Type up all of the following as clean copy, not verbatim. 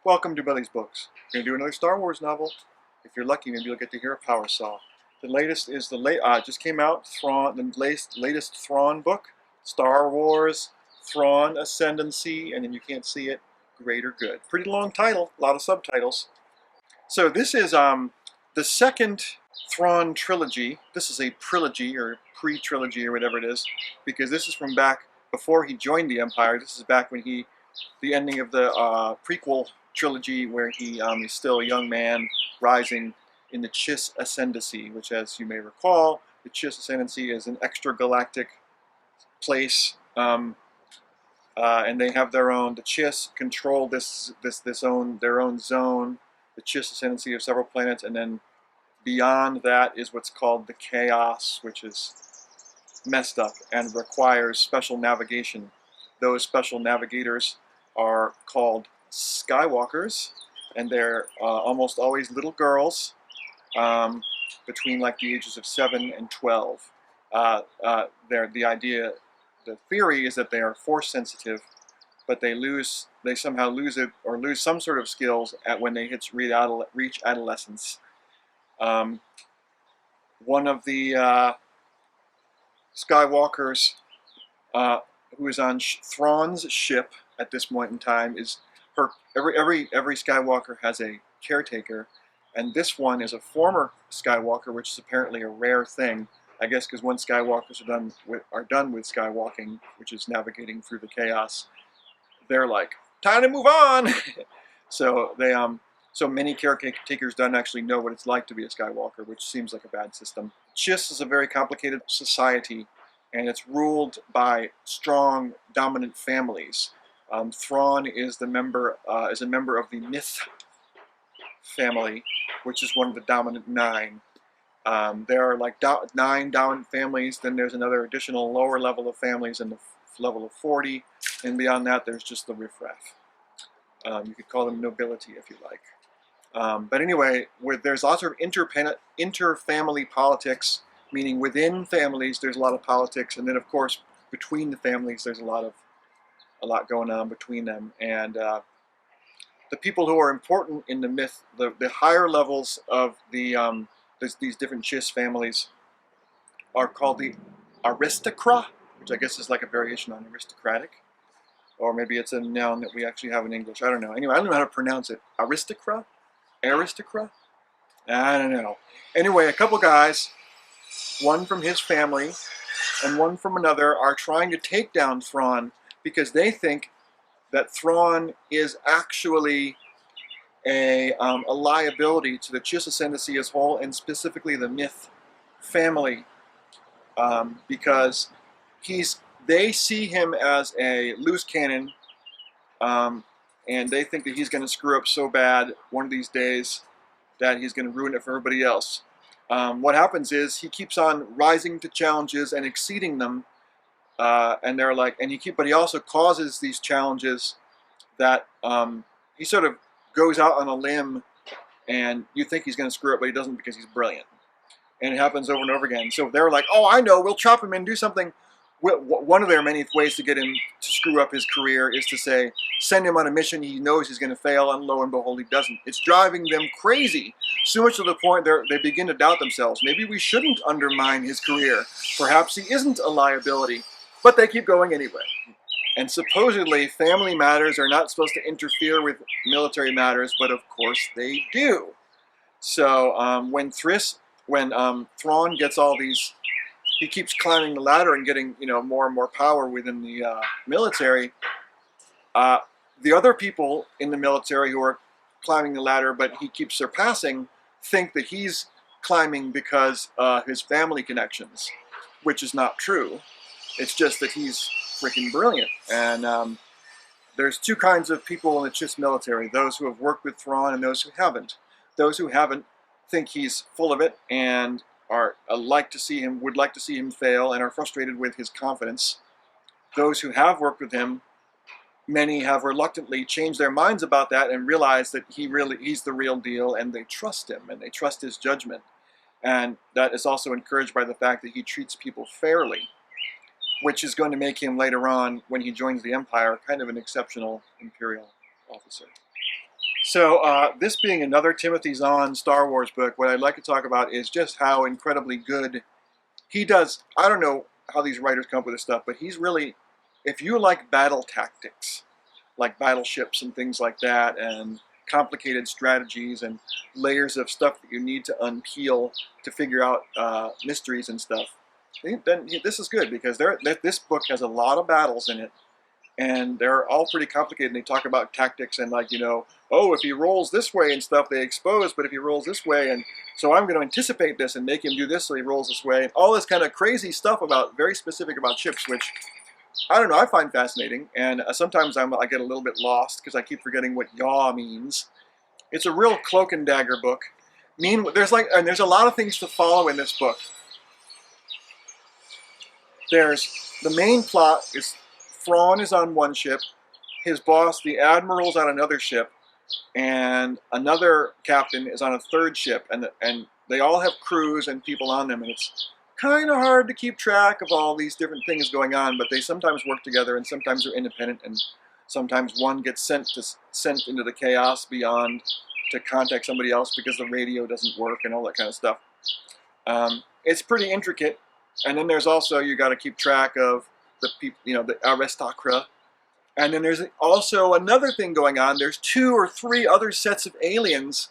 Welcome to Billy's Books. We're going to do another Star Wars novel. If you're lucky, maybe you'll get to hear a power saw. The latest is just came out, Thrawn, the latest Thrawn book, Star Wars, Thrawn, Ascendency, and then you can't see it, Greater Good. Pretty long title, a lot of subtitles. So this is the second Thrawn trilogy. This is a trilogy or pre-trilogy or whatever it is, because this is from back before he joined the Empire. This is back when the ending of the prequel trilogy where he is still a young man rising in the Chiss Ascendency, which, as you may recall, the Chiss Ascendency is an extragalactic place, and they have their own. The Chiss control their own zone. The Chiss Ascendency of several planets, and then beyond that is what's called the Chaos, which is messed up and requires special navigation. Those special navigators are called Skywalkers, and they're almost always little girls between like the ages of 7 and 12. The theory is that they are force sensitive, but they somehow lose it or lose some sort of skills when they reach adolescence. One of the Skywalkers who is on Thrawn's ship at this point in time is every Skywalker has a caretaker, and this one is a former Skywalker, which is apparently a rare thing, I guess, because once Skywalkers are done with skywalking, which is navigating through the chaos, they're like, time to move on. So many caretakers don't actually know what it's like to be a Skywalker, which seems like a bad system. Chiss is a very complicated society, and it's ruled by strong, dominant families. Thrawn is a member of the Myth family, which is one of the dominant 9. There are like 9 dominant families. Then there's another additional lower level of families in the level of 40, and beyond that, there's just the riffraff. You could call them nobility if you like. But anyway, there's lots of inter-family politics, meaning within families there's a lot of politics, and then of course between the families there's a lot going on between them. And the people who are important in the myth, the higher levels of these different Chiss families are called the aristocrat, which I guess is like a variation on aristocratic. Or maybe it's a noun that we actually have in English. I don't know. Anyway, I don't know how to pronounce it. Aristocrat? Aristocrat? I don't know. Anyway, a couple guys, one from his family and one from another, are trying to take down Thrawn because they think that Thrawn is actually a liability to the Chiss Ascendancy as a whole, and specifically the Myth family, because they see him as a loose cannon, and they think that he's going to screw up so bad one of these days that he's going to ruin it for everybody else. What happens is he keeps on rising to challenges and exceeding them, and they're like, but he also causes these challenges that he sort of goes out on a limb, and you think he's going to screw up, but he doesn't because he's brilliant. And it happens over and over again. So they're like, oh, I know, we'll chop him and do something. One of their many ways to get him to screw up his career is to say, send him on a mission he knows he's going to fail, and lo and behold, he doesn't. It's driving them crazy, so much to the point they begin to doubt themselves. Maybe we shouldn't undermine his career. Perhaps he isn't a liability. But they keep going anyway. And supposedly, family matters are not supposed to interfere with military matters, but of course they do. So when Thrawn gets all these, he keeps climbing the ladder and getting more and more power within the military. The other people in the military who are climbing the ladder, but he keeps surpassing, think that he's climbing because his family connections, which is not true. It's just that he's freaking brilliant. And there's 2 kinds of people in the Chiss military: those who have worked with Thrawn and those who haven't. Those who haven't think he's full of it and would like to see him fail and are frustrated with his confidence. Those who have worked with him, many have reluctantly changed their minds about that and realized that he's the real deal, and they trust him and they trust his judgment. And that is also encouraged by the fact that he treats people fairly, which is going to make him later on, when he joins the Empire, kind of an exceptional Imperial officer. So this being another Timothy Zahn Star Wars book, what I'd like to talk about is just how incredibly good he does. I don't know how these writers come up with this stuff, but he's really, if you like battle tactics, like battleships and things like that, and complicated strategies and layers of stuff that you need to unpeel to figure out mysteries and stuff, then this is good, because this book has a lot of battles in it, and they're all pretty complicated. And they talk about tactics and, like, you know, oh, if he rolls this way and stuff, they expose, but if he rolls this way, and so I'm going to anticipate this and make him do this so he rolls this way, and all this kind of crazy stuff about, very specific about ships, which, I don't know, I find fascinating. And sometimes I get a little bit lost because I keep forgetting what yaw means. It's a real cloak and dagger book. There's a lot of things to follow in this book. There's the main plot is Thrawn is on one ship, his boss, the admiral's on another ship, and another captain is on a third ship, and they all have crews and people on them, and it's kind of hard to keep track of all these different things going on, but they sometimes work together, and sometimes they're independent, and sometimes one gets sent into the chaos beyond to contact somebody else because the radio doesn't work and all that kind of stuff. It's pretty intricate, and then there's also, you got to keep track of the people, you know, the aristocrat. And then there's also another thing going on. There's 2 or 3 other sets of aliens,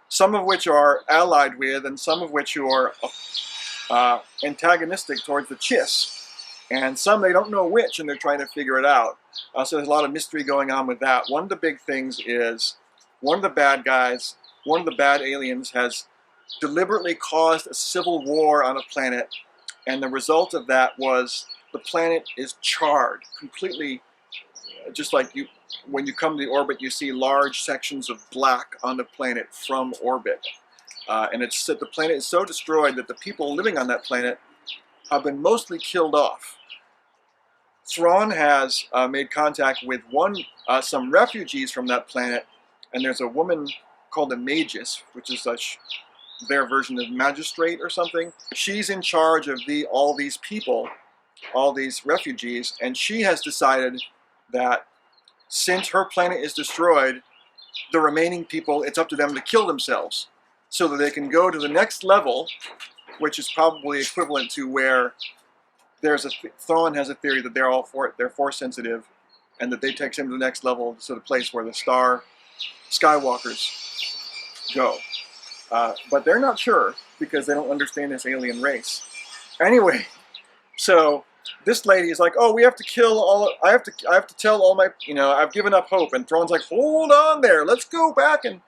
some of which are allied with, and some of which are antagonistic towards the Chiss. And some they don't know which, and they're trying to figure it out. So there's a lot of mystery going on with that. One of the big things is one of the bad guys, one of the bad aliens, has deliberately caused a civil war on a planet. And the result of that was the planet is charred completely. Just like when you come to the orbit, you see large sections of black on the planet from orbit. And it's the planet is so destroyed that the people living on that planet have been mostly killed off. Thrawn has made contact with some refugees from that planet, and there's a woman called a Magus, which is their version of magistrate or something. She's in charge of all these people, all these refugees, and she has decided that since her planet is destroyed, the remaining people, it's up to them to kill themselves so that they can go to the next level, which is probably equivalent to where Thrawn has a theory that they're force sensitive, and that they take him to the next level, so the place where the Skywalkers go. But they're not sure because they don't understand this alien race. Anyway, so this lady is like, oh, we have to kill all. I have to tell all my, I've given up hope. And Thrawn's like, hold on there, let's go back and,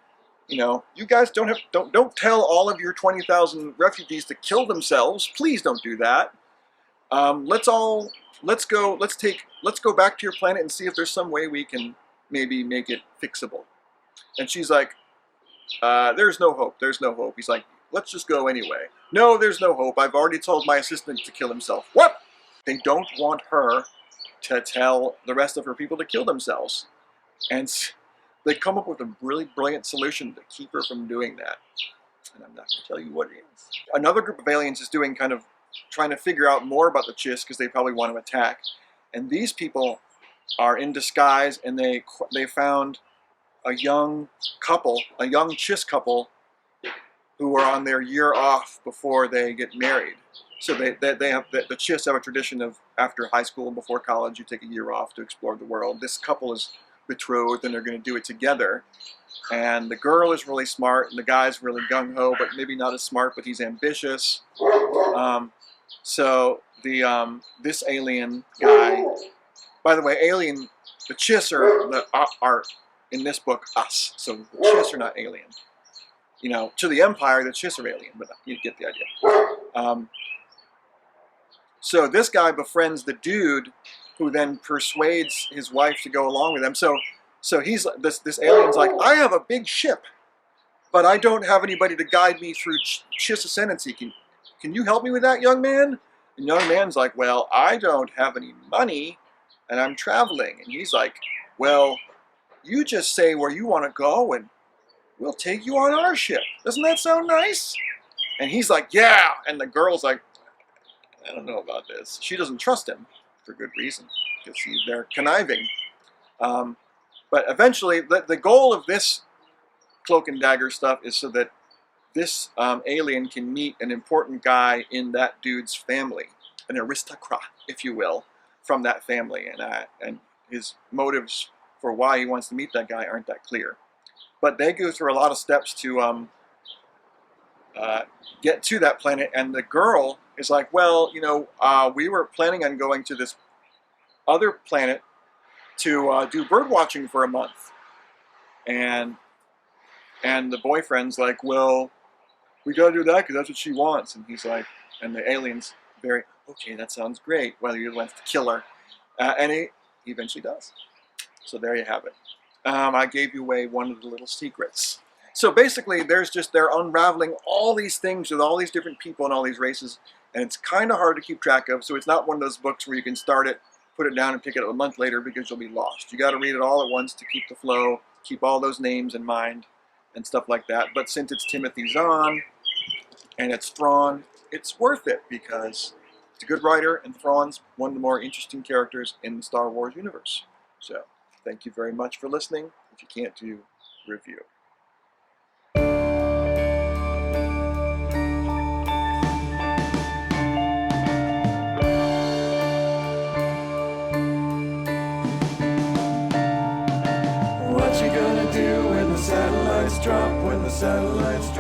you guys don't tell all of your 20,000 refugees to kill themselves. Please don't do that. Let's go back to your planet and see if there's some way we can maybe make it fixable. And she's like, there's no hope. There's no hope. He's like, let's just go anyway. No, there's no hope. I've already told my assistant to kill himself. What? They don't want her to tell the rest of her people to kill themselves. And they come up with a really brilliant solution to keep her from doing that. And I'm not going to tell you what it is. Another group of aliens is trying to figure out more about the Chiss because they probably want to attack. And these people are in disguise, and they found a young Chiss couple who are on their year off before they get married. So the Chiss have a tradition of, after high school and before college, you take a year off to explore the world. This couple is betrothed, and they're going to do it together. And the girl is really smart, and the guy's really gung-ho, but maybe not as smart, but he's ambitious. So this alien guy, by the way, the Chiss are in this book us. So the Chiss are not alien. To the Empire, the Chiss are alien, but you get the idea. So this guy befriends the dude, who then persuades his wife to go along with him. So he's this alien's like, I have a big ship, but I don't have anybody to guide me through Chiss Ascendency. Can you help me with that, young man? And young man's like, well, I don't have any money, and I'm traveling. And he's like, well, you just say where you want to go, and we'll take you on our ship. Doesn't that sound nice? And he's like, yeah. And the girl's like, I don't know about this. She doesn't trust him for good reason, because they're conniving. But eventually, the goal of this cloak and dagger stuff is so that this alien can meet an important guy in that dude's family, an aristocrat, if you will, from that family, and his motives for why he wants to meet that guy aren't that clear. But they go through a lot of steps to get to that planet, and the girl is like, well, we were planning on going to this other planet to do bird watching for a month, and the boyfriend's like, well, we gotta do that because that's what she wants, and he's like, and the alien's very, okay, that sounds great, whether he wants to kill her, and he eventually does. So there you have it. I gave you away one of the little secrets. So basically, they're unraveling all these things with all these different people and all these races, and it's kind of hard to keep track of. So it's not one of those books where you can start it, put it down, and pick it up a month later because you'll be lost. You got to read it all at once to keep the flow, keep all those names in mind, and stuff like that. But since it's Timothy Zahn and it's Thrawn, it's worth it because it's a good writer, and Thrawn's one of the more interesting characters in the Star Wars universe. So thank you very much for listening. If you can't do review. What you gonna do when the satellites drop? When the satellites drop?